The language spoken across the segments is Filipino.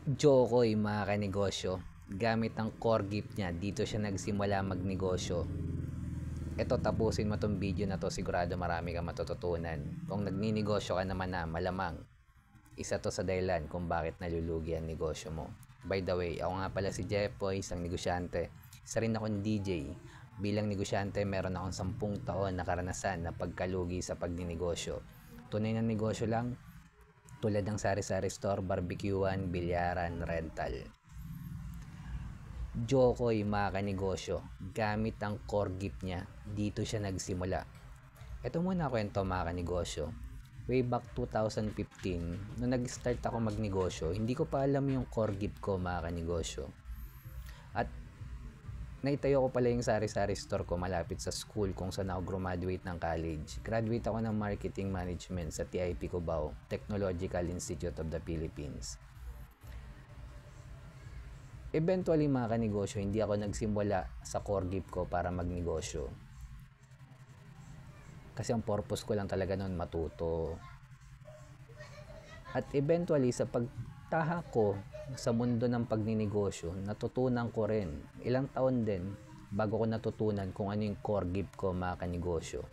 Jokoy mga kanegosyo, gamit ang core gift niya, dito siya nagsimula magnegosyo. Ito, tapusin mo tong video na to, sigurado marami kang matututunan. Kung nagninegosyo ka naman na, malamang isa to sa dahilan kung bakit nalulugi ang negosyo mo. By the way, ako nga pala si Jeffoy, isang negosyante. Isa rin akong DJ. Bilang negosyante, meron akong 10 taon na karanasan na pagkalugi sa pagninegosyo. Tunay na negosyo lang, tulad ng sari-sari store, barbecuean, bilyaran, rental. Jokoy mga kanegosyo, gamit ang core gift niya, dito siya nagsimula. Ito muna kwento mga kanegosyo. Way back 2015, nung nag-start ako magnegosyo, hindi ko pa alam yung core gift ko mga kanegosyo. At naitayo ko pala yung sari-sari store ko malapit sa school kung saan ako graduate ng college. Graduate ako ng Marketing Management sa TIP Cubao, Technological Institute of the Philippines. Eventually mga kanegosyo, hindi ako nagsimula sa core gift ko para magnegosyo. Kasi ang purpose ko lang talaga noon matuto. At eventually sa pagtaha ko sa mundo ng pagninegosyo, natutunan ko rin. Ilang taon din bago ko natutunan kung ano yung core gift ko mga kanegosyo.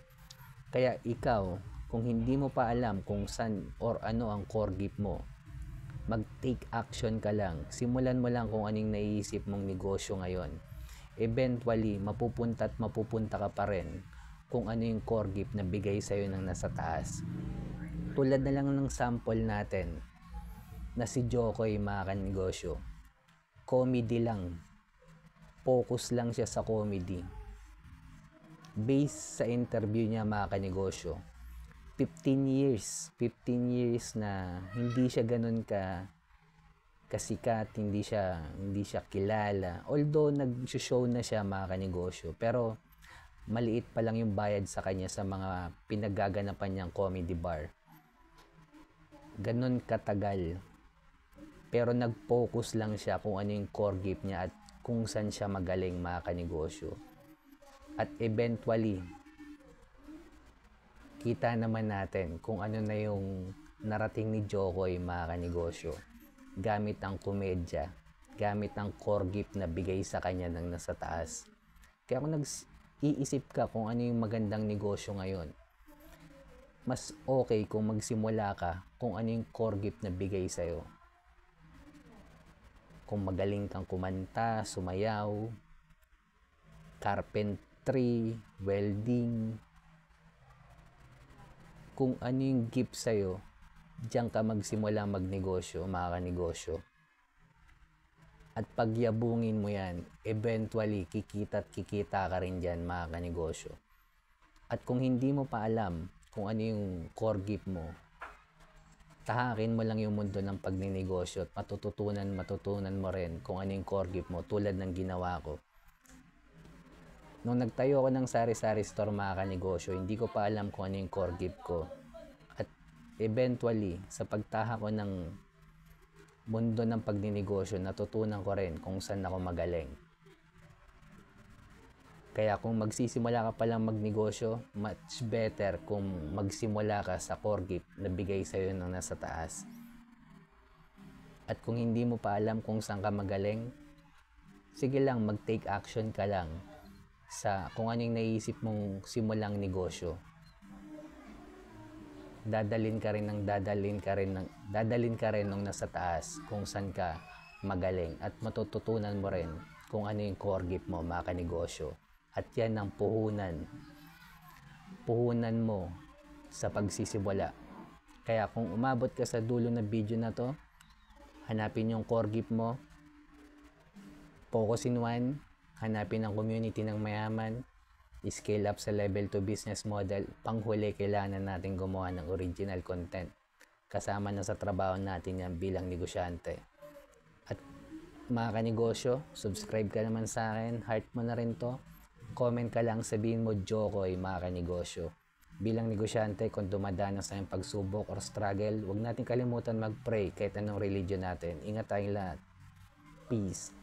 Kaya ikaw, kung hindi mo pa alam kung saan or ano ang core gift mo, mag-take action ka lang. Simulan mo lang kung anong naiisip mong negosyo ngayon. Eventually, mapupunta ka pa rin kung ano yung core gift na bigay sa'yo ng nasa taas. Tulad na lang ng sample natin na si Jokoy mga kanegosyo. Comedy lang. Focus lang siya sa comedy. Based sa interview niya mga kanegosyo, 15 years na hindi siya ganun kasikat, hindi siya kilala. Although nag-show na siya mga kanegosyo, pero maliit pa lang yung bayad sa kanya sa mga pinaggaganapan niyang comedy bar. Ganun katagal. Pero nag-focus lang siya kung ano yung core gift niya at kung saan siya magaling mga kanegosyo. At eventually, kita naman natin kung ano na yung narating ni Jokoy mga kanegosyo. Gamit ang komedya, gamit ang core gift na bigay sa kanya ng nasa taas. Kaya kung nag-iisip ka kung ano yung magandang negosyo ngayon, mas okay kung magsimula ka kung ano yung core gift na bigay sa'yo. Kung magaling kang kumanta, sumayaw, carpentry, welding, kung ano yung gift sa'yo, diyan ka magsimula magnegosyo, mga kanegosyo. At pagyabungin mo yan, eventually, kikita ka rin dyan, mga kanegosyo. At kung hindi mo pa alam kung ano yung core gift mo, tahakin mo lang yung mundo ng pagninegosyo at matutunan mo rin kung ano yung core gift mo, tulad ng ginawa ko. Nung nagtayo ako ng sari-sari store mga kanegosyo, hindi ko pa alam kung ano yung core gift ko. At eventually, sa pagtaha ko ng mundo ng pagninegosyo, natutunan ko rin kung saan ako magaling. Kaya kung magsisimula ka palang magnegosyo, much better kung magsimula ka sa core gift na bigay sa'yo ng nasa taas. At kung hindi mo pa alam kung saan ka magaling, sige lang, mag-take action ka lang sa kung anong naisip mong simulang negosyo. Dadalin ka rin ng nasa taas kung saan ka magaling at matututunan mo rin kung ano yung core gift mo mga kanegosyo. At yan ang puhunan mo sa pagsisimula. Kaya kung umabot ka sa dulo ng video na to, hanapin yung core gift mo, focus in one, hanapin ang community ng mayaman, scale up sa level 2 business model. Panghuli, kailangan natin gumawa ng original content. Kasama na sa trabaho natin yan bilang negosyante. At mga kanegosyo, subscribe ka naman sa akin, heart mo na rin to. Comment ka lang, sabihin mo Jokoy mga kanegosyo. Bilang negosyante, kung dumadanas sa iyong pagsubok or struggle, huwag natin kalimutan mag-pray kahit anong religion natin. Ingat tayong lahat. Peace.